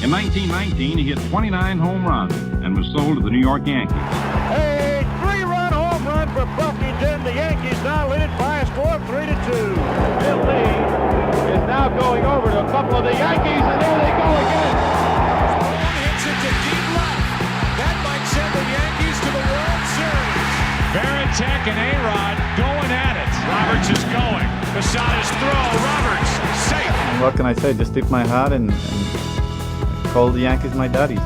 In 1919, he hit 29 home runs and was sold to the New York Yankees. A three-run home run for Buffington. The Yankees now lead it by a score of 3-2. Bill Lee is now going over to a couple of the Yankees, and there they go again. Ball hits it to deep left. That might send the Yankees to the World Series. Varitek and A-Rod going at it. Roberts is going. Posada's throw. Roberts safe. And what can I say? Just tip my hat and call the Yankees my daddies.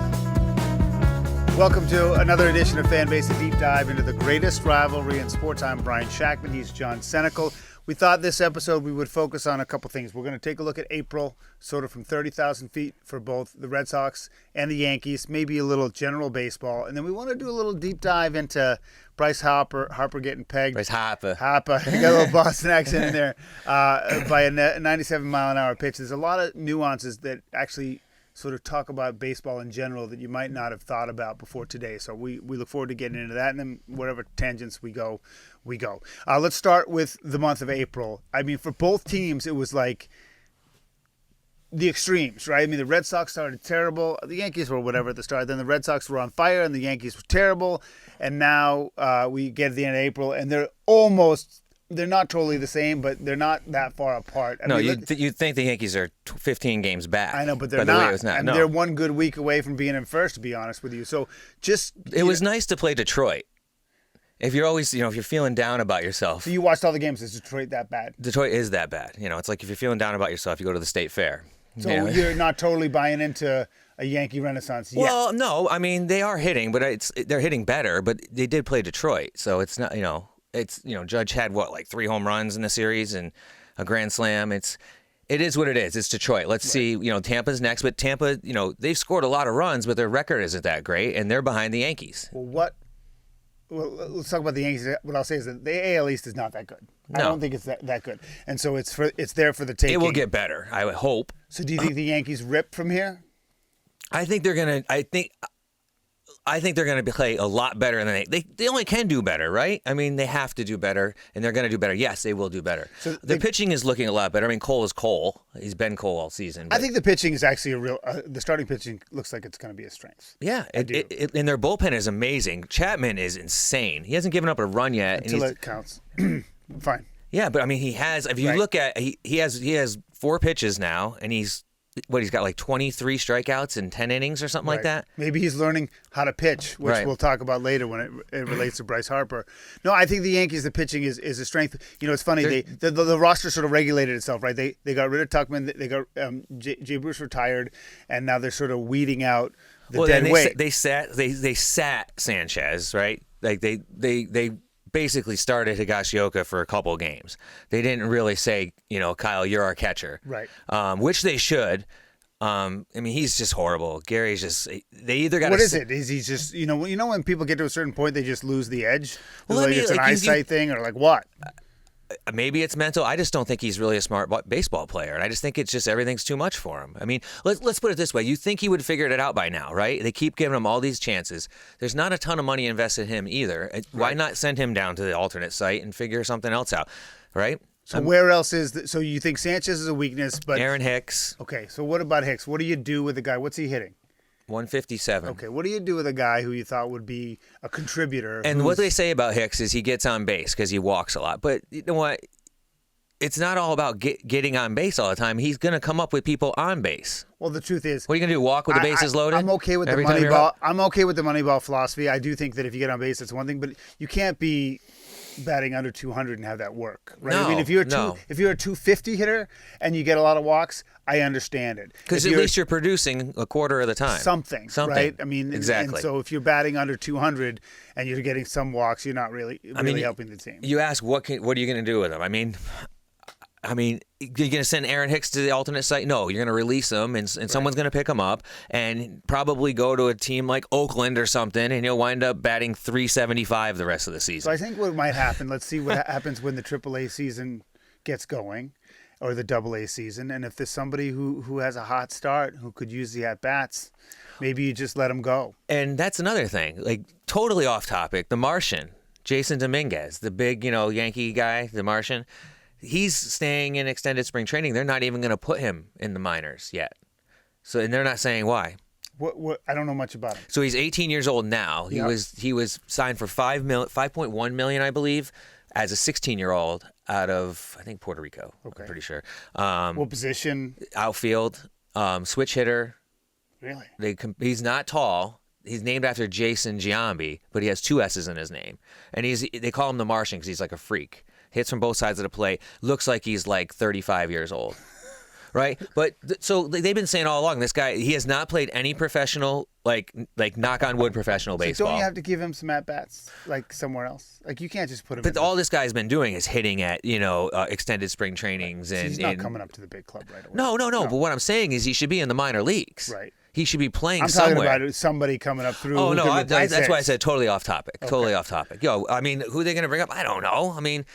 Welcome to another edition of Fanbase, a deep dive into the greatest rivalry in sports. I'm Brian Shackman. He's John Senecal. We thought this episode we would focus on a couple things. We're going to take a look at April, sort of from 30,000 feet for both the Red Sox and the Yankees, maybe a little general baseball. And then we want to do a little deep dive into Bryce Harper getting pegged. Bryce Harper. You got a little Boston accent in there by a 97-mile-an-hour pitch. There's a lot of nuances that actually sort of talk about baseball in general that you might not have thought about before today. So we look forward to getting into that, and then whatever tangents we go. Let's start with the month of April. I mean, for both teams, it was like the extremes, right? I mean, the Red Sox started terrible. The Yankees were whatever at the start. Then the Red Sox were on fire, and the Yankees were terrible. And now we get to the end of April, and they're not totally the same, but they're not that far apart. You'd think the Yankees are 15 games back. I know, but they're not. And they're one good week away from being in first, to be honest with you. So it was nice to play Detroit. If you're always, if you're feeling down about yourself. So you watched all the games. Is Detroit that bad? Detroit is that bad. It's like if you're feeling down about yourself, you go to the State Fair. So you're not totally buying into a Yankee renaissance yet. Well, no. I mean, they are hitting, but they're hitting better. But they did play Detroit, so it's not. Judge had like 3 home runs in the series and a grand slam. It is what it is. It's Detroit. Let's see. Tampa's next, but Tampa. They've scored a lot of runs, but their record isn't that great, and they're behind the Yankees. Well, let's talk about the Yankees. What I'll say is that the AL East is not that good. No. I don't think it's that good, and so it's there for the taking. It will get better, I would hope. So, do you think the Yankees rip from here? I think they're gonna. I think they're going to play a lot better than they only can do better, right? I mean, they have to do better, and they're going to do better. Yes, they will do better. So the pitching is looking a lot better. I mean, Cole is Cole. He's been Cole all season. I think the pitching is actually the starting pitching looks like it's going to be a strength. Yeah, and their bullpen is amazing. Chapman is insane. He hasn't given up a run yet. Until it counts. Fine. Yeah, but I mean, he has. If you look at, he has 4 pitches now, and he's got like 23 strikeouts in 10 innings or something like that? Maybe he's learning how to pitch, which we'll talk about later when it relates to Bryce Harper. No, I think the Yankees, the pitching is a strength. It's funny. The roster sort of regulated itself, right? They got rid of Tuckman. They got Jay Bruce retired, and now they're sort of weeding out the dead weight. They sat Sanchez, right? Like they basically started Higashioka for a couple of games. They didn't really say, Kyle, you're our catcher. Right. Which they should. I mean, he's just horrible. Gary's just, they either got to... What is it? Is he just, when people get to a certain point, they just lose the edge? Well, it's an eyesight thing or like what? Maybe it's mental. I just don't think he's really a smart baseball player. And I just think it's just everything's too much for him. I mean, let's put it this way. You think he would have figured it out by now, right? They keep giving him all these chances. There's not a ton of money invested in him either. Why not send him down to the alternate site and figure something else out, right? So where else so you think Sanchez is a weakness, but... Aaron Hicks. Okay, so what about Hicks? What do you do with the guy? What's he hitting? 157. Okay, what do you do with a guy who you thought would be a contributor? And what they say about Hicks is he gets on base because he walks a lot. But you know what? It's not all about getting on base all the time. He's going to come up with people on base. Well, the truth is, what are you going to do? Walk with the bases loaded? I'm okay with the money ball. I'm okay with the money ball philosophy. I do think that if you get on base, it's one thing, but you can't be batting under 200 and have that work, right? No, I mean, if you're a 250 hitter and you get a lot of walks, I understand it. Because at least you're producing a quarter of the time. Something, right? I mean, exactly. And so if you're batting under 200 and you're getting some walks, you're not really helping the team. You ask, what are you going to do with him? I mean, you're going to send Aaron Hicks to the alternate site? No, you're going to release him, and someone's going to pick him up and probably go to a team like Oakland or something, and he'll wind up batting .375 the rest of the season. So I think what might happen, let's see what happens when the AAA season gets going or the AA season, and if there's somebody who has a hot start who could use the at-bats, maybe you just let him go. And that's another thing, like totally off topic, the Martian, Jason Dominguez, the big, Yankee guy, the Martian. He's staying in extended spring training. They're not even going to put him in the minors yet. So, and they're not saying why. What? I don't know much about him. So he's 18 years old now. He was signed for $5.1 million, I believe, as a 16-year-old out of, I think, Puerto Rico. Okay. I'm pretty sure. What position? Outfield, switch hitter. Really? He's not tall. He's named after Jason Giambi, but he has 2 S's in his name. And they call him the Martian because he's like a freak. Hits from both sides of the plate. Looks like he's like 35 years old. Right? But so they've been saying all along, this guy, he has not played any professional, like knock on wood professional baseball. So don't you have to give him some at-bats, like somewhere else? Like you can't just put him But all this guy's been doing is hitting at, extended spring trainings. Right. So and he's not coming up to the big club right away. No. But what I'm saying is he should be in the minor leagues. Right. He should be playing I'm somewhere. talking about somebody coming up through. Oh, who no, can replace that's why I Hicks. said totally off topic. Okay. Totally off topic. I mean, who are they going to bring up? I don't know. I mean,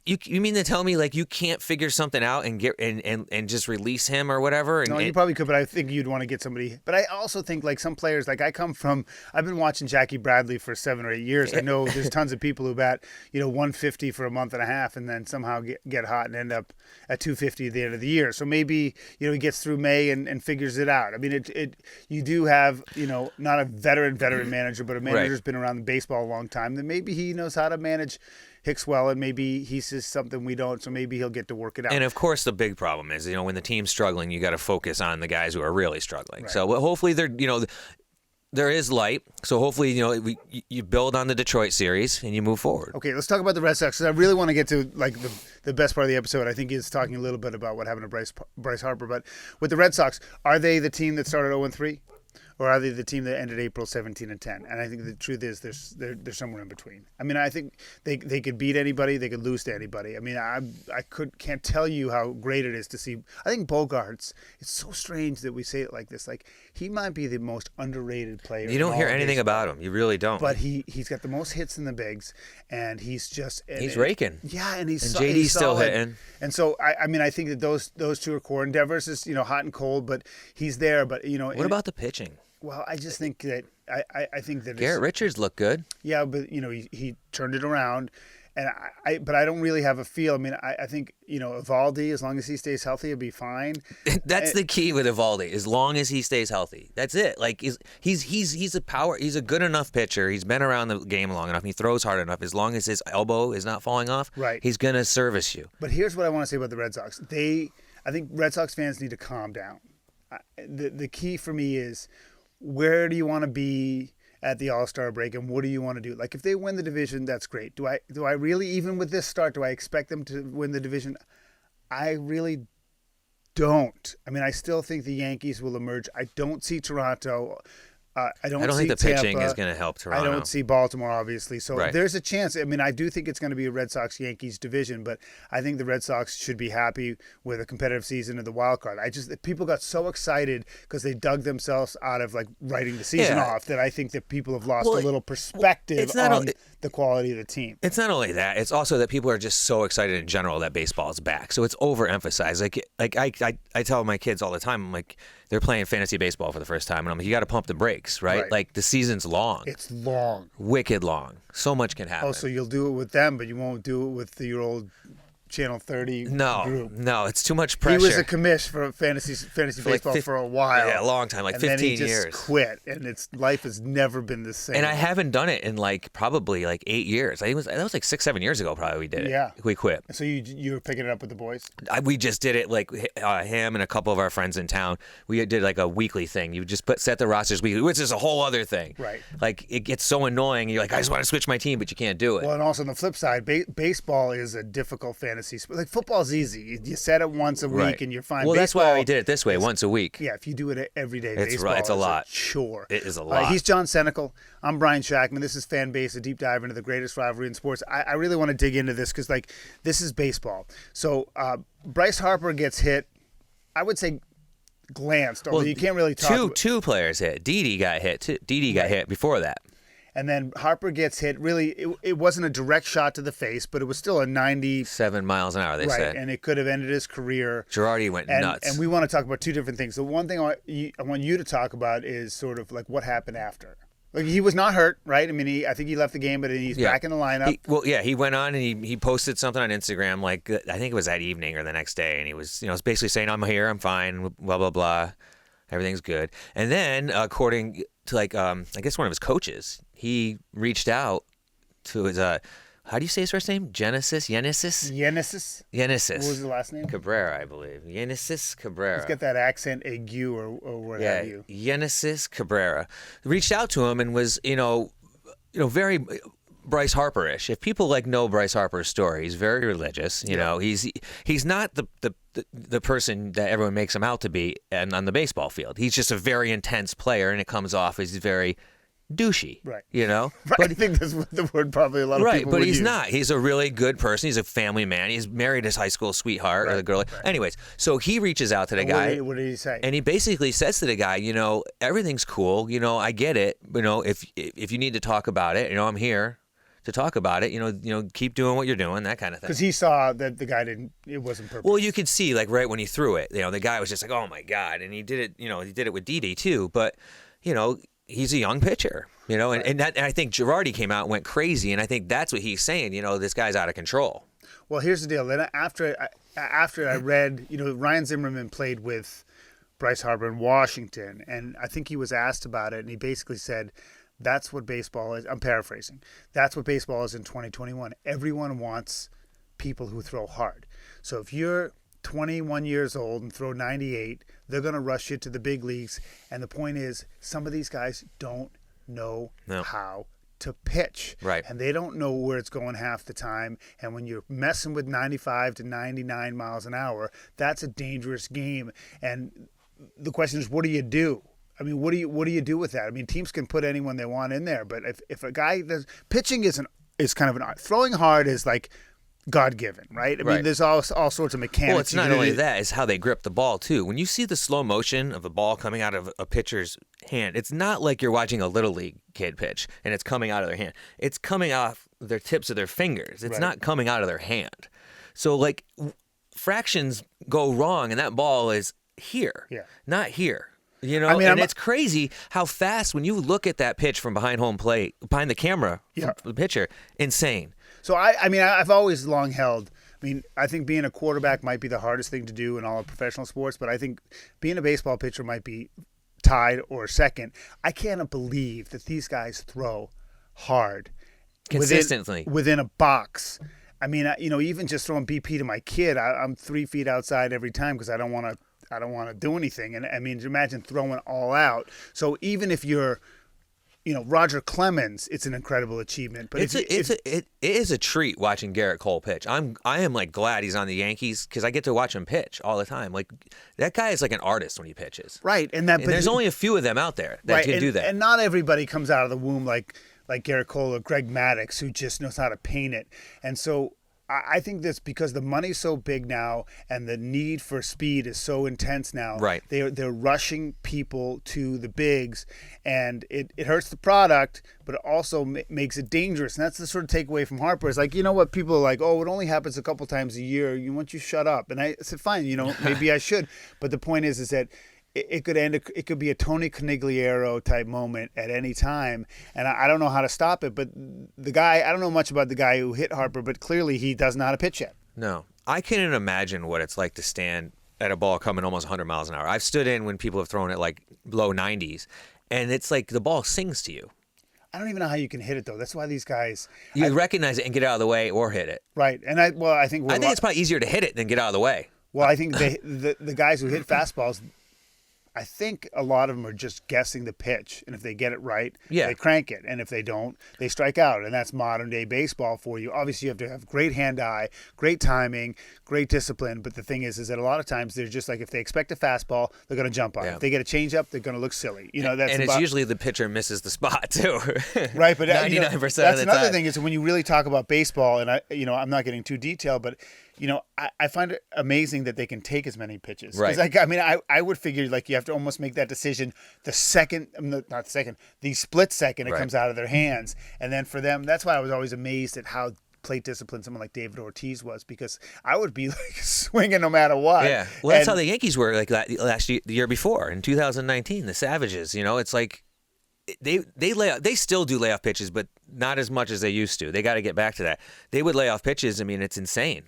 you mean to tell me like you can't figure something out and get and just release him or whatever? No, you probably could, but I think you'd want to get somebody. But I also think like some players, like I've been watching Jackie Bradley for 7 or 8 years. I know there's tons of people who bat 150 for a month and a half and then somehow get hot and end up at 250 at the end of the year. So maybe he gets through May and figures it out. I mean, you do have not a veteran manager, but a manager who's been around baseball a long time. Then maybe he knows how to manage Hicks well, and maybe he says something we don't, so maybe he'll get to work it out. And of course, the big problem is, when the team's struggling, you got to focus on the guys who are really struggling. Right. So hopefully, there is light. So hopefully, you build on the Detroit series and you move forward. Okay, let's talk about the Red Sox, because I really want to get to like the best part of the episode. I think is talking a little bit about what happened to Bryce Harper. But with the Red Sox, are they the team that started 0-3? Or are they the team that ended April 17-10? And I think the truth is they're somewhere in between. I mean, I think they could beat anybody, they could lose to anybody. I mean, I can't tell you how great it is to see. I think Bogarts. It's so strange that we say it like this. Like he might be the most underrated player. You don't hear anything about him. You really don't. But he's got the most hits in the bigs, and he's raking. Yeah, and he's JD's still hitting. And so I think that those two are core. And Devers is hot and cold, but he's there. But what about the pitching? Well, I just think that I think that Garrett Richards looked good. Yeah, but he turned it around, and but I don't really have a feel. I mean, I think Evaldi, as long as he stays healthy, he'll be fine. That's the key with Evaldi. As long as he stays healthy, that's it. Like he's a good enough pitcher. He's been around the game long enough. He throws hard enough. As long as his elbow is not falling off, right, he's gonna service you. But here's what I want to say about the Red Sox. I think Red Sox fans need to calm down. The key for me is, where do you want to be at the All-Star break, and what do you want to do? Like, if they win the division, that's great. Do I really, even with this start, do I expect them to win the division? I really don't. I mean, I still think the Yankees will emerge. I don't see Toronto. I don't think the Tampa. pitching is going to help Toronto. I don't see Baltimore, obviously. So right. There's a chance. I mean, I do think it's going to be a Red Sox-Yankees division, but I think the Red Sox should be happy with a competitive season of the wild card. People got so excited because they dug themselves out of like writing the season off that I think that people have lost a little perspective on the quality of the team. It's not only that; it's also that people are just so excited in general that baseball is back. So it's overemphasized. Like I tell my kids all the time, I'm like, they're playing fantasy baseball for the first time, and I'm like, you got to pump the brakes, right? Like the season's long. It's long. Wicked long. So much can happen. Oh, so you'll do it with them, but you won't do it with your old Channel 30 group. No, it's too much pressure. He was a commish for fantasy baseball for a while. Yeah, a long time, like and 15 then he years. just quit, and life has never been the same. And I haven't done it in probably 8 years. That was like 6-7 years ago. Probably we did it. Yeah, we quit. So you were picking it up with the boys. We just did it him and a couple of our friends in town. We did like a weekly thing. You just set the rosters weekly, which is a whole other thing. Right. Like it gets so annoying. You're like, I just want to switch my team, but you can't do it. Well, and also on the flip side, baseball is a difficult fantasy sport. Like football's easy. You set it once a week and you're fine. Well, baseball, that's why we did it this way, once a week. Yeah, if you do it every day, it's baseball it's a lot. Chore. It is a lot. He's John Senecal. I'm Brian Shackman. This is Fan Base, a deep dive into the greatest rivalry in sports. I really want to dig into this because this is baseball. So Bryce Harper gets hit. I would say glanced, although you can't really talk. Two players hit. Didi got hit too. Didi got hit before that. And then Harper gets hit. Really, it wasn't a direct shot to the face, but it was still a 97 miles an hour, they said. And it could have ended his career. Girardi went nuts. And we want to talk about two different things. The one thing I want you to talk about is sort of like what happened after. Like he was not hurt, right? I mean, I think he left the game, but he's back in the lineup. He went on and he posted something on Instagram, I think it was that evening or the next day, and he was, basically saying, I'm here, I'm fine, blah, blah, blah. Everything's good. And then, according to I guess one of his coaches, he reached out to his how do you say his first name? Yenesis. What was the last name? Cabrera, I believe. Yenesis Cabrera. Let's get that accent ague or what have you. Yenesis Cabrera reached out to him and was, very Bryce Harper-ish. If people know Bryce Harper's story, he's very religious. You know, he's not the person that everyone makes him out to be on the baseball field. He's just a very intense player, and it comes off as very douchey, right? But I think that's the word probably a lot of people but would he's use. not. He's a really good person. He's a family man. He's married his high school sweetheart or the girl. Right. Anyways, so he reaches out to the guy. What did he say? And he basically says to the guy, everything's cool. I get it. If you need to talk about it, I'm here to talk about it. Keep doing what you're doing, that kind of thing. Because he saw that the guy it wasn't perfect. Well, you could see right when he threw it, the guy was just like, oh my God, and he did it. He did it with Didi too, but he's a young pitcher, and I think Girardi came out and went crazy, and I think that's what he's saying. This guy's out of control. Well, here's the deal. Then after I read, Ryan Zimmerman played with Bryce Harper in Washington, and I think he was asked about it, and he basically said, that's what baseball is. I'm paraphrasing. That's what baseball is in 2021. Everyone wants people who throw hard. So if you're 21 years old and throw 98, they're going to rush you to the big leagues. And the point is, some of these guys don't know how to pitch. Right. And they don't know where it's going half the time. And when you're messing with 95 to 99 miles an hour, that's a dangerous game. And the question is, what do you do? I mean, what do you do with that? I mean, teams can put anyone they want in there, but if a guy does pitching is kind of an art. Throwing hard is like God-given, right? I mean, there's all sorts of mechanics. Well, it's not only that; it's how they grip the ball too. When you see the slow motion of the ball coming out of a pitcher's hand, it's not like you're watching a little league kid pitch and it's coming out of their hand. It's coming off their tips of their fingers. It's not coming out of their hand. So fractions go wrong, and that ball is here, not here. It's crazy how fast, when you look at that pitch from behind home plate, behind the camera, from the pitcher, insane. So, I've always long held, I think being a quarterback might be the hardest thing to do in all of professional sports, but I think being a baseball pitcher might be tied or second. I can't believe that these guys throw hard. Consistently. Within a box. Even just throwing BP to my kid, I'm 3 feet outside every time because I don't want to do anything. And imagine throwing all out. So even if you're, Roger Clemens, it's an incredible achievement. But it is a treat watching Garrett Cole pitch. I am glad he's on the Yankees because I get to watch him pitch all the time. That guy is like an artist when he pitches. Right, and there's only a few of them out there that can do that. And not everybody comes out of the womb like Garrett Cole or Greg Maddux, who just knows how to paint it. And so I think that's because the money's so big now and the need for speed is so intense now. Right. They're rushing people to the bigs, and it hurts the product, but it also makes it dangerous. And that's the sort of takeaway from Harper. It's what people are like, oh, it only happens a couple times a year. Why don't you shut up? And I said, fine, maybe I should. But the point is that it could be a Tony Conigliaro type moment at any time, and I don't know how to stop it. But the guy, I don't know much about the guy who hit Harper, but clearly he doesn't know how to pitch yet. No, I can't imagine what it's like to stand at a ball coming almost 100 miles an hour. I've stood in when people have thrown it low 90s, and it's like the ball sings to you. I don't even know how you can hit it though. That's why these guys recognize it and get out of the way or hit it. Right, and I think it's probably easier to hit it than get out of the way. Well, I think the guys who hit fastballs, I think a lot of them are just guessing the pitch, and if they get it right, they crank it, and if they don't, they strike out, and that's modern-day baseball for you. Obviously, you have to have great hand-eye, great timing, great discipline, but the thing is that a lot of times they're just if they expect a fastball, they're going to jump on it. If they get a changeup, they're going to look silly. It's usually the pitcher misses the spot, too. Right, but 99% of the time. That's another thing is when you really talk about baseball, and I'm not getting too detailed, but I find it amazing that they can take as many pitches. Right. I would figure you have to almost make that decision the split second it comes out of their hands. And then for them, that's why I was always amazed at how plate discipline someone like David Ortiz was, because I would be swinging no matter what. Yeah. Well, that's how the Yankees were the year before in 2019, the Savages. It's they still do lay off pitches, but not as much as they used to. They got to get back to that. They would lay off pitches. I mean, it's insane.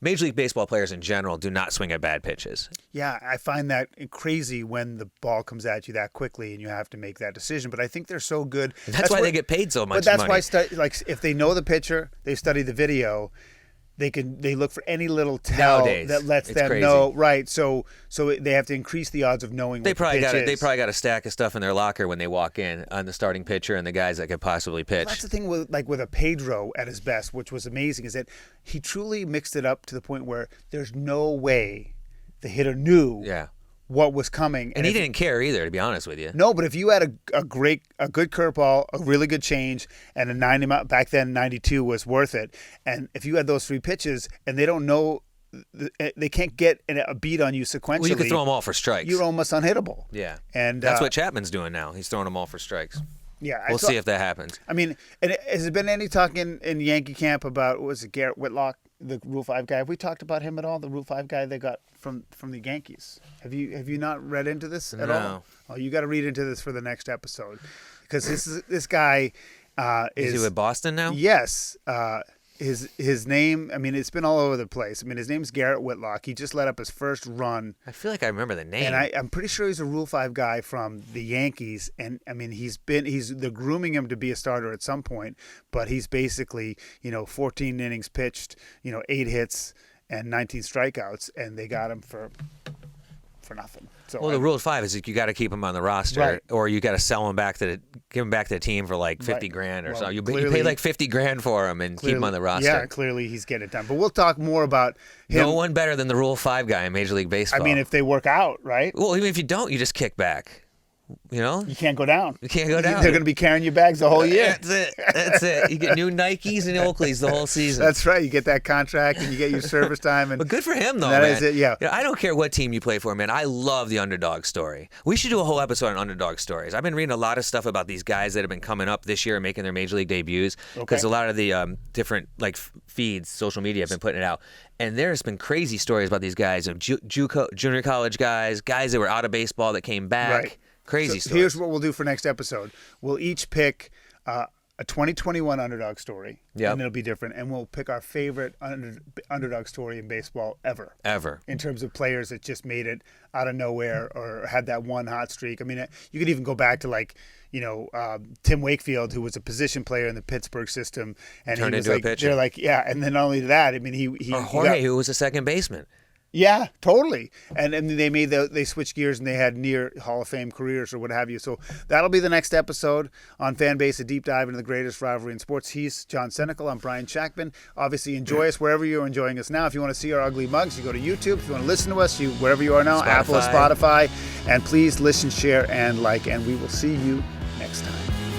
Major League Baseball players in general do not swing at bad pitches. Yeah, I find that crazy when the ball comes at you that quickly and you have to make that decision. But I think they're so good. That's why they get paid so much But that's money. why, like, if they know the pitcher, they study the video. They look for any little tell Nowadays, that lets it's them crazy. know, right? So they have to increase the odds of knowing They what probably the pitch got is. they probably got a stack of stuff in their locker when they walk in on the starting pitcher and the guys that could possibly pitch. That's the thing with a Pedro at his best, which was amazing, is that he truly mixed it up to the point where there's no way the hitter knew what was coming, and he didn't care either, to be honest with you. No, but if you had a good curveball, a really good change, and a 90 mile, back then 92 was worth it, and if you had those 3 pitches and they don't know, they can't get a beat on you sequentially. Well, you could throw them all for strikes. You're almost unhittable. Yeah, and that's what Chapman's doing now. He's throwing them all for strikes. Yeah, we'll see if that happens. I mean, and has there been any talk in Yankee camp about, was it Garrett Whitlock, the Rule 5 guy? Have we talked about him at all? The Rule 5 guy they got from the Yankees. Have you not read into this at all? Oh, you got to read into this for the next episode, because this guy is he with Boston now? Yes. His name, I mean, it's been all over the place. I mean, his name's Garrett Whitlock. He just let up his first run. I feel like I remember the name. And I'm pretty sure he's a Rule 5 guy from the Yankees. And, I mean, they're grooming him to be a starter at some point. But he's basically, 14 innings pitched, 8 hits and 19 strikeouts. And they got him for nothing. So the rule of 5 is that you got to keep him on the roster, or you got to sell him give him back to the team for like $50,000 or so. You pay like $50,000 for him and keep him on the roster. Yeah, clearly he's getting it done. But we'll talk more about him. No one better than the Rule 5 guy in Major League Baseball. I mean, if they work out, right? Well, even if you don't, you just kick back. You can't go down. You can't go down. They're going to be carrying your bags the whole year. That's it. You get new Nikes and Oakleys the whole season. That's right. You get that contract and you get your service time. But good for him, though, that man. Is it, yeah. I don't care what team you play for, man. I love the underdog story. We should do a whole episode on underdog stories. I've been reading a lot of stuff about these guys that have been coming up this year and making their Major League debuts, because a lot of the different feeds, social media, have been putting it out. And there's been crazy stories about these guys, of junior college guys that were out of baseball that came back. Right. Crazy stories. Here's what we'll do for next episode. We'll each pick a 2021 underdog story, and it'll be different. And we'll pick our favorite underdog story in baseball ever. In terms of players that just made it out of nowhere or had that one hot streak. I mean, you could even go back to Tim Wakefield, who was a position player in the Pittsburgh system, and turned he was into like, a pitcher. they're like, yeah. And then not only that, I mean, or Jorge, who was a second baseman. Yeah, totally. And they switched gears and they had near Hall of Fame careers or what have you. So that'll be the next episode on Fanbase, a deep dive into the greatest rivalry in sports. He's John Senecal. I'm Brian Shackman. Obviously, enjoy us wherever you're enjoying us now. If you want to see our ugly mugs, you go to YouTube. If you want to listen to us, wherever you are now, Apple or Spotify. And please listen, share, and like. And we will see you next time.